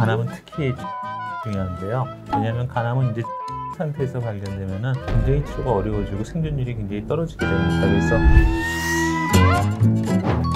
간암은 특히 중요한데요. 왜냐하면 간암은 이제 상태에서 발견되면은 굉장히 치료가 어려워지고 생존율이 굉장히 떨어지게 됩니다. 그래서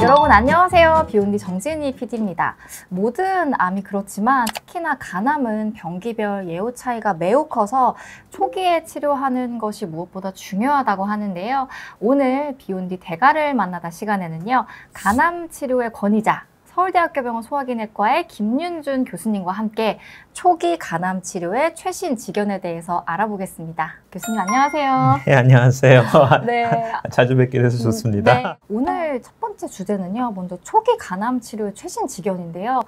여러분 안녕하세요. 비욘디 정진희 PD입니다. 모든 암이 그렇지만 특히나 간암은 병기별 예후 차이가 매우 커서 초기에 치료하는 것이 무엇보다 중요하다고 하는데요. 오늘 비욘디 대가를 만나다 시간에는요. 간암 치료의 권위자 서울대학교병원 소화기내과의 김윤준 교수님과 함께 초기 간암 치료의 최신 지견에 대해서 알아보겠습니다. 교수님 안녕하세요. 네, 안녕하세요. 네. 자주 뵙게 돼서 좋습니다. 네. 오늘 첫 번째 주제는요. 먼저 초기 간암 치료의 최신 지견인데요.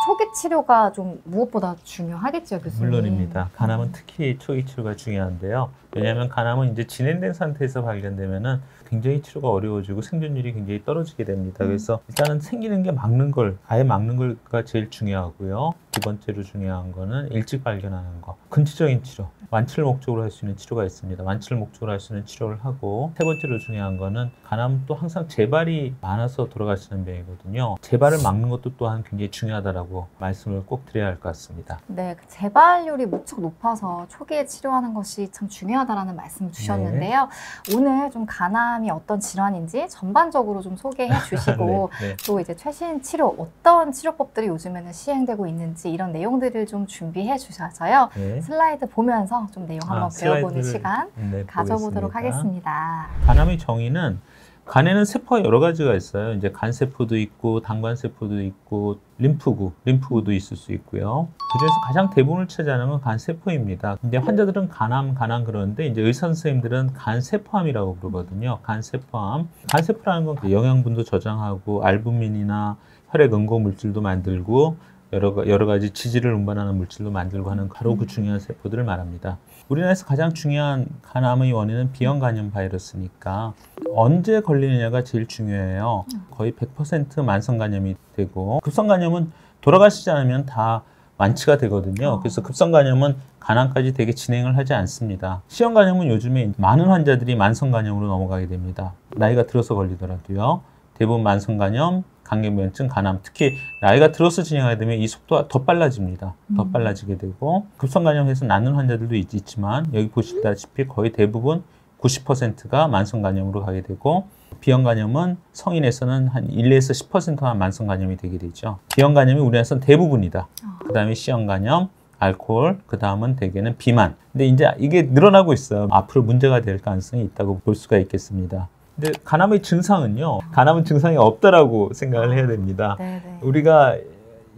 초기 치료가 좀 무엇보다 중요하겠죠, 교수님? 물론입니다. 간암은 특히 초기 치료가 중요한데요. 왜냐하면 간암은 이제 진행된 상태에서 발견되면은 굉장히 치료가 어려워지고 생존율이 굉장히 떨어지게 됩니다. 그래서 일단은 생기는 게 막는 걸, 아예 막는 걸가 제일 중요하고요. 두 번째로 중요한 거는 일찍 발견하는 거. 근치적인 치료, 완치를 목적으로 할 수 있는 치료가 있습니다. 완치를 목적으로 할 수 있는 치료를 하고, 세 번째로 중요한 거는 간암은 또 항상 재발이 많아서 돌아가시는 병이거든요. 재발을 막는 것도 또한 굉장히 중요하다라고 말씀을 꼭 드려야 할 것 같습니다. 네, 재발률이 무척 높아서 초기에 치료하는 것이 참 중요하다라는 말씀을 주셨는데요. 네. 오늘 좀 간암이 어떤 질환인지 전반적으로 좀 소개해 주시고 네, 네. 또 이제 최신 치료, 어떤 치료법들이 요즘에는 시행되고 있는지 이런 내용들을 좀 준비해 주셔서요. 네. 슬라이드 보면서 좀 내용 한번 배워보는 시간 가져보도록 하겠습니다. 간암의 정의는 간에는 세포가 여러 가지가 있어요. 이제 간세포도 있고, 당관세포도 있고, 림프구도 있을 수 있고요. 그중에서 가장 대부분을 차지하는 건 간세포입니다. 근데 환자들은 간암 그러는데, 이제 의사 선생님들은 간세포암이라고 부르거든요. 간세포암. 간세포라는 건 영양분도 저장하고, 알부민이나 혈액 응고 물질도 만들고, 여러 가지 지질을 운반하는 물질도 만들고 하는 바로 그 중요한 세포들을 말합니다. 우리나라에서 가장 중요한 간암의 원인은 비형 간염 바이러스니까 언제 걸리느냐가 제일 중요해요. 거의 100% 만성 간염이 되고, 급성 간염은 돌아가시지 않으면 다 완치가 되거든요. 그래서 급성 간염은 간암까지 되게 진행을 하지 않습니다. 시형 간염은 요즘에 많은 환자들이 만성 간염으로 넘어가게 됩니다. 나이가 들어서 걸리더라도요. 대부분 만성 간염, 간경변증, 간암, 특히 나이가 들어서 진행하게 되면 이 속도가 더 빨라집니다. 더 빨라지게 되고, 급성 간염에서 낫는 환자들도 있지만 여기 보시다시피 거의 대부분 90%가 만성 간염으로 가게 되고, 비형 간염은 성인에서는 한 1에서 10%가 만성 간염이 되게 되죠. 비형 간염이 우리나라에서는 대부분이다. 그 다음에 C형 간염, 알코올, 그 다음은 대개는 비만. 근데 이제 이게 늘어나고 있어요. 앞으로 문제가 될 가능성이 있다고 볼 수가 있겠습니다. 근데 간암의 증상은요, 간암은 증상이 없다라고 생각을 해야 됩니다. 네네. 우리가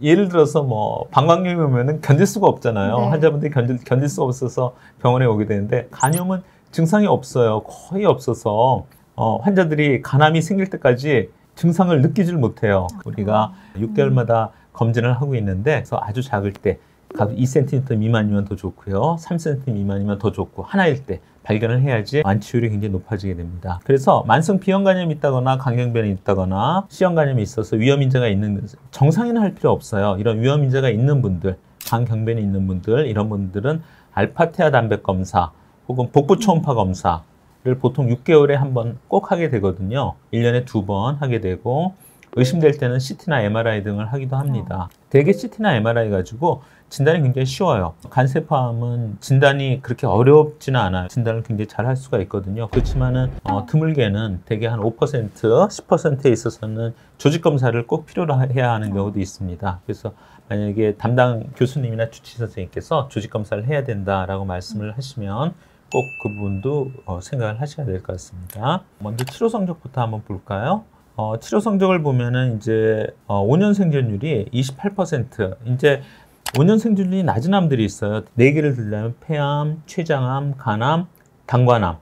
예를 들어서 뭐 방광염이 오면은 견딜 수가 없잖아요. 네. 환자분들이 견딜 수가 없어서 병원에 오게 되는데, 간염은 증상이 없어요. 거의 없어서 환자들이 간암이 생길 때까지 증상을 느끼질 못해요. 우리가 6개월마다 검진을 하고 있는데, 그래서 아주 작을 때 2cm 미만이면 더 좋고요. 3cm 미만이면 더 좋고, 하나일 때 발견을 해야지 완치율이 굉장히 높아지게 됩니다. 그래서 만성 비형 간염이 있다거나 간경변이 있다거나 C형 간염이 있어서 위험인자가 있는, 정상인은 할 필요 없어요. 이런 위험인자가 있는 분들, 간경변이 있는 분들, 이런 분들은 알파테아 단백 검사 혹은 복부 초음파 검사를 보통 6개월에 한 번 꼭 하게 되거든요. 1년에 2번 하게 되고, 의심될 때는 CT나 MRI 등을 하기도 합니다. 대개 CT나 MRI 가지고 진단이 굉장히 쉬워요. 간세포암은 진단이 그렇게 어렵지는 않아요. 진단을 굉장히 잘 할 수가 있거든요. 그렇지만은 드물게는 대개 한 5%, 10%에 있어서는 조직검사를 꼭 필요로 해야 하는 경우도 있습니다. 그래서 만약에 담당 교수님이나 주치의 선생님께서 조직검사를 해야 된다라고 말씀을 하시면 꼭 그 부분도 생각을 하셔야 될 것 같습니다. 먼저 치료 성적부터 한번 볼까요? 치료 성적을 보면은 이제 5년 생존율이 28%. 이제 5년 생존율이 낮은 암들이 있어요. 4개를 들자면 폐암, 췌장암, 간암, 당관암.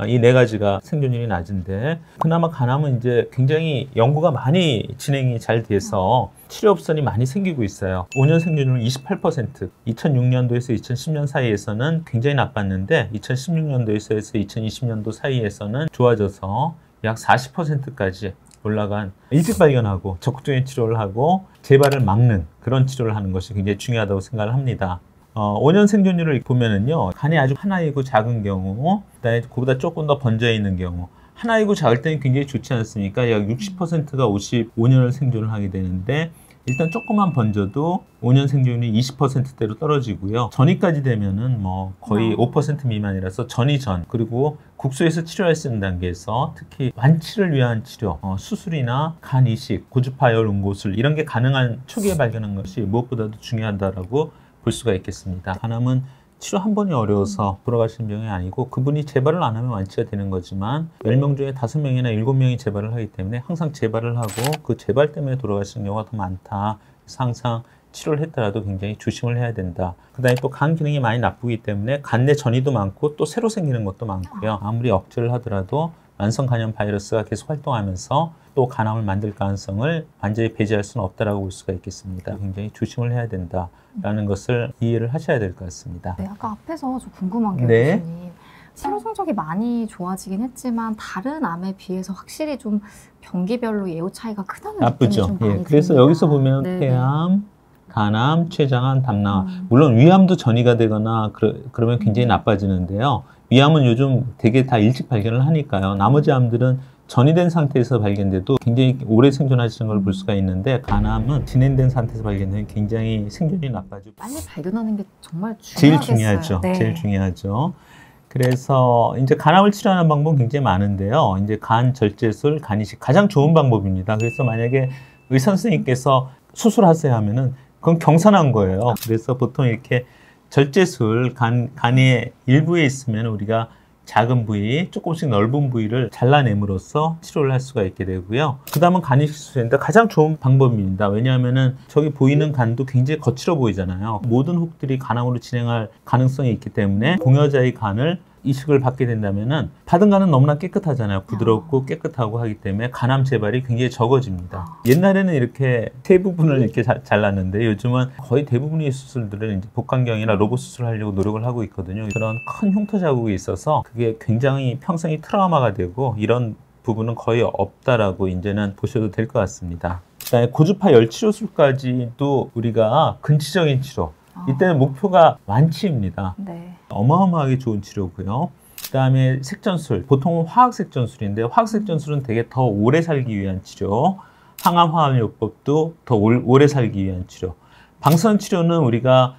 이 4가지가 생존율이 낮은데, 그나마 간암은 이제 굉장히 연구가 많이 진행이 잘 돼서 치료 옵션이 많이 생기고 있어요. 5년 생존율은 28%. 2006년도에서 2010년 사이에서는 굉장히 나빴는데, 2016년도에서 2020년도 사이에서는 좋아져서 약 40%까지 올라간, 일찍 발견하고 적극적인 치료를 하고 재발을 막는 그런 치료를 하는 것이 굉장히 중요하다고 생각을 합니다. 5년 생존율을 보면은요, 간이 아주 하나이고 작은 경우, 그다음에 그보다 조금 더 번져 있는 경우, 하나이고 작을 때는 굉장히 좋지 않습니까? 약 60%가 55년을 생존을 하게 되는데, 일단 조금만 번져도 5년 생존율이 20%대로 떨어지고요. 전이까지 되면은 뭐 거의 5% 미만이라서 전이전, 그리고 국소에서 치료할 수 있는 단계에서 특히 완치를 위한 치료, 수술이나 간 이식, 고주파열, 응고술 이런 게 가능한 초기에 발견한 것이 무엇보다도 중요하다라고 볼 수가 있겠습니다. 간암은 치료 한 번이 어려워서 돌아가시는 병이 아니고 그분이 재발을 안 하면 완치가 되는 거지만 10명 중에 5명이나 7명이 재발을 하기 때문에 항상 재발을 하고 그 재발 때문에 돌아가시는 경우가 더 많다. 그래서 항상 치료를 했더라도 굉장히 조심을 해야 된다. 그 다음에 또 간 기능이 많이 나쁘기 때문에 간 내 전이도 많고 또 새로 생기는 것도 많고요. 아무리 억제를 하더라도 만성 간염 바이러스가 계속 활동하면서 또 간암을 만들 가능성을 완전히 배제할 수는 없다라고 볼 수가 있겠습니다. 굉장히 조심을 해야 된다라는 것을 이해를 하셔야 될 것 같습니다. 네, 아까 앞에서 저 궁금한 게 네. 교수님, 치료 성적이 많이 좋아지긴 했지만 다른 암에 비해서 확실히 좀 병기별로 예후 차이가 크다는 느낌이 나쁘죠. 좀 많이 예, 그래서 듭니다. 여기서 보면 네네. 폐암, 간암, 췌장암, 담낭암, 물론 위암도 전이가 되거나 그러면 굉장히 나빠지는데요. 위암은 요즘 되게 다 일찍 발견을 하니까요. 나머지 암들은 전이된 상태에서 발견돼도 굉장히 오래 생존하시는 걸 볼 수가 있는데 간암은 진행된 상태에서 발견되면 굉장히 생존이 나빠지고 빨리 발견하는 게 정말 제일 중요하겠어요. 중요하죠. 네. 제일 중요하죠. 그래서 이제 간암을 치료하는 방법은 굉장히 많은데요. 이제 간 절제술, 간 이식 가장 좋은 방법입니다. 그래서 만약에 의사 선생님께서 수술하세요 하면은 그건 경선한 거예요. 그래서 보통 이렇게 절제술, 간의 일부에 있으면 우리가 작은 부위, 조금씩 넓은 부위를 잘라냄으로써 치료를 할 수가 있게 되고요. 그 다음은 간 이식 수술인데 가장 좋은 방법입니다. 왜냐하면은 저기 보이는 간도 굉장히 거칠어 보이잖아요. 모든 혹들이 간암으로 진행할 가능성이 있기 때문에 공여자의 간을 이식을 받게 된다면은 받은 간은 너무나 깨끗하잖아요. 부드럽고 깨끗하고 하기 때문에 간암 재발이 굉장히 적어집니다. 옛날에는 이렇게 세 부분을 이렇게 잘랐는데 요즘은 거의 대부분의 수술들은 이제 복강경이나 로봇 수술을 하려고 노력을 하고 있거든요. 그런 큰 흉터 자국이 있어서 그게 굉장히 평생이 트라우마가 되고 이런 부분은 거의 없다라고 이제는 보셔도 될 것 같습니다. 그다음에 고주파 열 치료술까지도 우리가 근치적인 치료. 이때는 목표가 완치입니다. 네. 어마어마하게 좋은 치료고요. 그 다음에 색전술, 보통은 화학색전술인데 화학색전술은 되게 더 오래 살기 위한 치료. 항암화합요법도 더 오래 살기 위한 치료. 방사선 치료는 우리가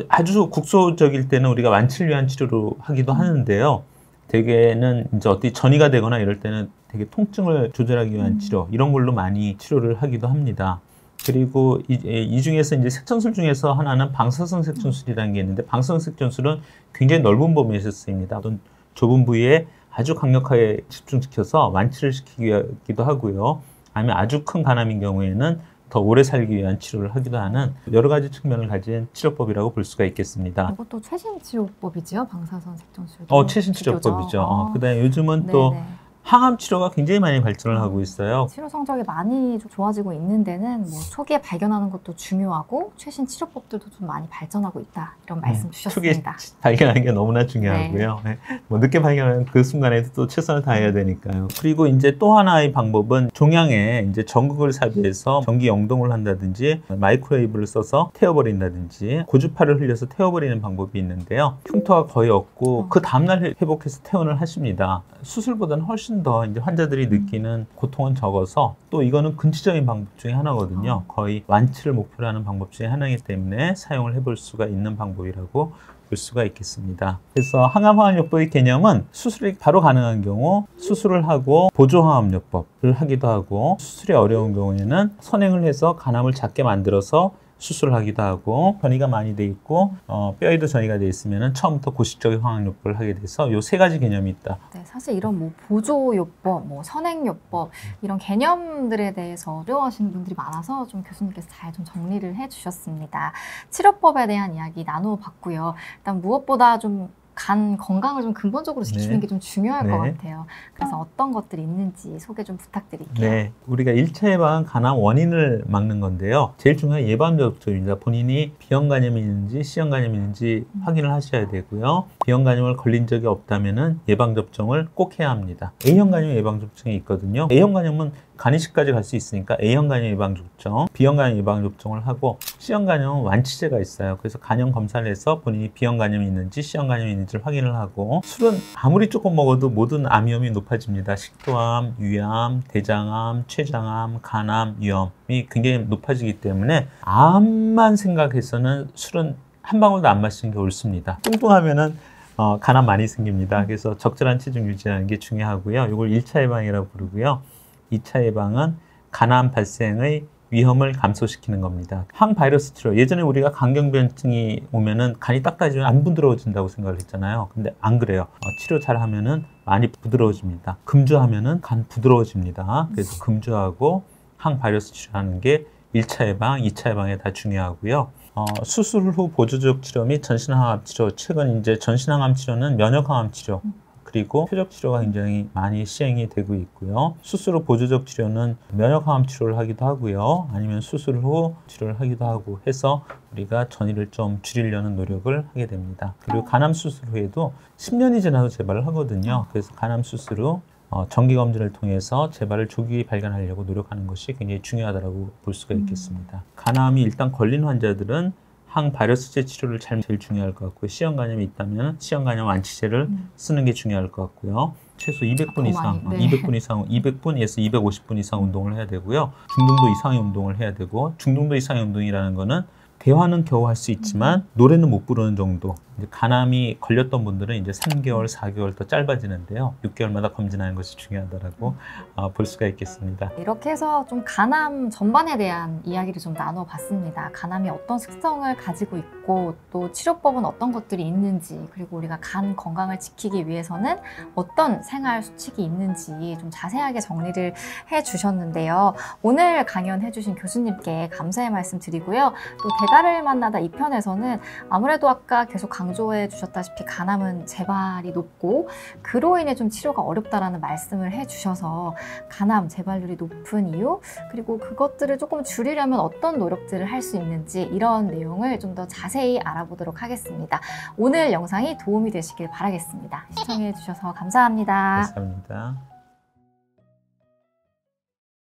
아주 국소적일 때는 우리가 완치를 위한 치료로 하기도 하는데요. 대개는 이제 어디 전이가 되거나 이럴 때는 되게 통증을 조절하기 위한 치료, 이런 걸로 많이 치료를 하기도 합니다. 그리고 이 중에서 이제 색전술 중에서 하나는 방사선 색전술이라는 게 있는데 방사선 색전술은 굉장히 넓은 범위에서 쓰입니다. 어떤 좁은 부위에 아주 강력하게 집중시켜서 완치를 시키기도 하고요. 아니면 아주 큰 간암인 경우에는 더 오래 살기 위한 치료를 하기도 하는 여러 가지 측면을 가진 치료법이라고 볼 수가 있겠습니다. 이것도 최신 치료법이지요, 방사선 색전술도. 최신 치료법이죠. 그다음에 요즘은 또 네네. 항암 치료가 굉장히 많이 발전을 하고 있어요. 치료 성적이 많이 좀 좋아지고 있는 데는 뭐 초기에 발견하는 것도 중요하고 최신 치료법들도 좀 많이 발전하고 있다, 이런 말씀 주셨습니다. 초기에 발견하는 게 너무나 중요하고요. 네. 뭐 늦게 발견하는 그 순간에도 또 최선을 다해야 되니까요. 그리고 이제 또 하나의 방법은 종양에 이제 전극을 삽입해서 전기 영동을 한다든지 마이크로웨이브를 써서 태워버린다든지 고주파를 흘려서 태워버리는 방법이 있는데요. 흉터가 거의 없고 그 다음날 회복해서 퇴원을 하십니다. 수술보다는 훨씬 더 이제 환자들이 느끼는 고통은 적어서 또 이거는 근치적인 방법 중에 하나거든요. 거의 완치를 목표로 하는 방법 중에 하나이기 때문에 사용을 해볼 수가 있는 방법이라고 볼 수가 있겠습니다. 그래서 항암화합요법의 개념은 수술이 바로 가능한 경우 수술을 하고 보조항암요법을 하기도 하고 수술이 어려운 경우에는 선행을 해서 간암을 작게 만들어서 수술을 하기도 하고 전이가 많이 돼 있고 뼈에도 전이가 돼 있으면 처음부터 고식적인 항암요법을 하게 돼서 요 세 가지 개념이 있다. 네, 사실 이런 뭐 보조요법, 뭐 선행요법 이런 개념들에 대해서 어려워하시는 분들이 많아서 좀 교수님께서 잘 좀 정리를 해주셨습니다. 치료법에 대한 이야기 나눠봤고요. 일단 무엇보다 좀 간 건강을 좀 근본적으로 지키는 게 좀 중요할 것 같아요. 그래서 어떤 것들이 있는지 소개 좀 부탁드릴게요. 네, 우리가 1차 예방은 간암 원인을 막는 건데요. 제일 중요한 예방접종입니다. 본인이 B형간염이 있는지 C형간염이 있는지 확인을 하셔야 되고요. B형간염을 걸린 적이 없다면 예방접종을 꼭 해야 합니다. A형간염 예방접종이 있거든요. A형간염은 간이식까지 갈 수 있으니까 A형 간염 예방접종, B형 간염 예방접종을 하고 C형 간염은 완치제가 있어요. 그래서 간염 검사를 해서 본인이 B형 간염이 있는지 C형 간염이 있는지를 확인을 하고 술은 아무리 조금 먹어도 모든 암 위험이 높아집니다. 식도암, 위암, 대장암, 췌장암, 간암 위험이 굉장히 높아지기 때문에 암만 생각해서는 술은 한 방울도 안 마시는 게 옳습니다. 뚱뚱하면은 간암 많이 생깁니다. 그래서 적절한 체중 유지하는 게 중요하고요. 이걸 1차 예방이라고 부르고요. 2차 예방은 간암 발생의 위험을 감소시키는 겁니다. 항바이러스 치료. 예전에 우리가 강경변증이 오면은 간이 딱딱해지면 안 부드러워진다고 생각을 했잖아요. 근데 안 그래요. 치료 잘 하면은 많이 부드러워집니다. 금주하면은 간 부드러워집니다. 그래서 금주하고 항바이러스 치료하는 게 1차 예방, 2차 예방에 다 중요하고요. 수술 후 보조적 치료 및 전신항암 치료. 최근 이제 전신항암 치료는 면역항암 치료. 그리고 표적 치료가 굉장히 많이 시행이 되고 있고요. 수술 후 보조적 치료는 면역항암 치료를 하기도 하고요. 아니면 수술 후 치료를 하기도 하고 해서 우리가 전이를 좀 줄이려는 노력을 하게 됩니다. 그리고 간암 수술 후에도 10년이 지나서 재발을 하거든요. 그래서 간암 수술 후 정기검진을 통해서 재발을 조기 발견하려고 노력하는 것이 굉장히 중요하다고 볼 수가 있겠습니다. 간암이 일단 걸린 환자들은 항바이러스제 치료를 제일 중요할 것 같고요. C형 간염이 있다면 C형 간염 완치제를 쓰는 게 중요할 것 같고요. 최소 200분 이상, 네. 200분 이상, 200분에서 250분 이상 운동을 해야 되고요. 중등도 이상의 운동을 해야 되고, 중등도 이상의 운동이라는 거는 대화는 겨우 할 수 있지만 노래는 못 부르는 정도. 이제 간암이 걸렸던 분들은 이제 3개월, 4개월 더 짧아지는데요. 6개월마다 검진하는 것이 중요하다고 볼 수가 있겠습니다. 이렇게 해서 좀 간암 전반에 대한 이야기를 좀 나눠봤습니다. 간암이 어떤 특성을 가지고 있고 또 치료법은 어떤 것들이 있는지, 그리고 우리가 간 건강을 지키기 위해서는 어떤 생활 수칙이 있는지 좀 자세하게 정리를 해주셨는데요. 오늘 강연해주신 교수님께 감사의 말씀 드리고요. 또 대가를 만나다 2편에서는 아무래도 아까 계속 강조해 주셨다시피 간암은 재발이 높고 그로 인해 좀 치료가 어렵다라는 말씀을 해주셔서 간암 재발률이 높은 이유, 그리고 그것들을 조금 줄이려면 어떤 노력들을 할 수 있는지, 이런 내용을 좀 더 자세히 알아보도록 하겠습니다. 오늘 영상이 도움이 되시길 바라겠습니다. 시청해 주셔서 감사합니다. 감사합니다.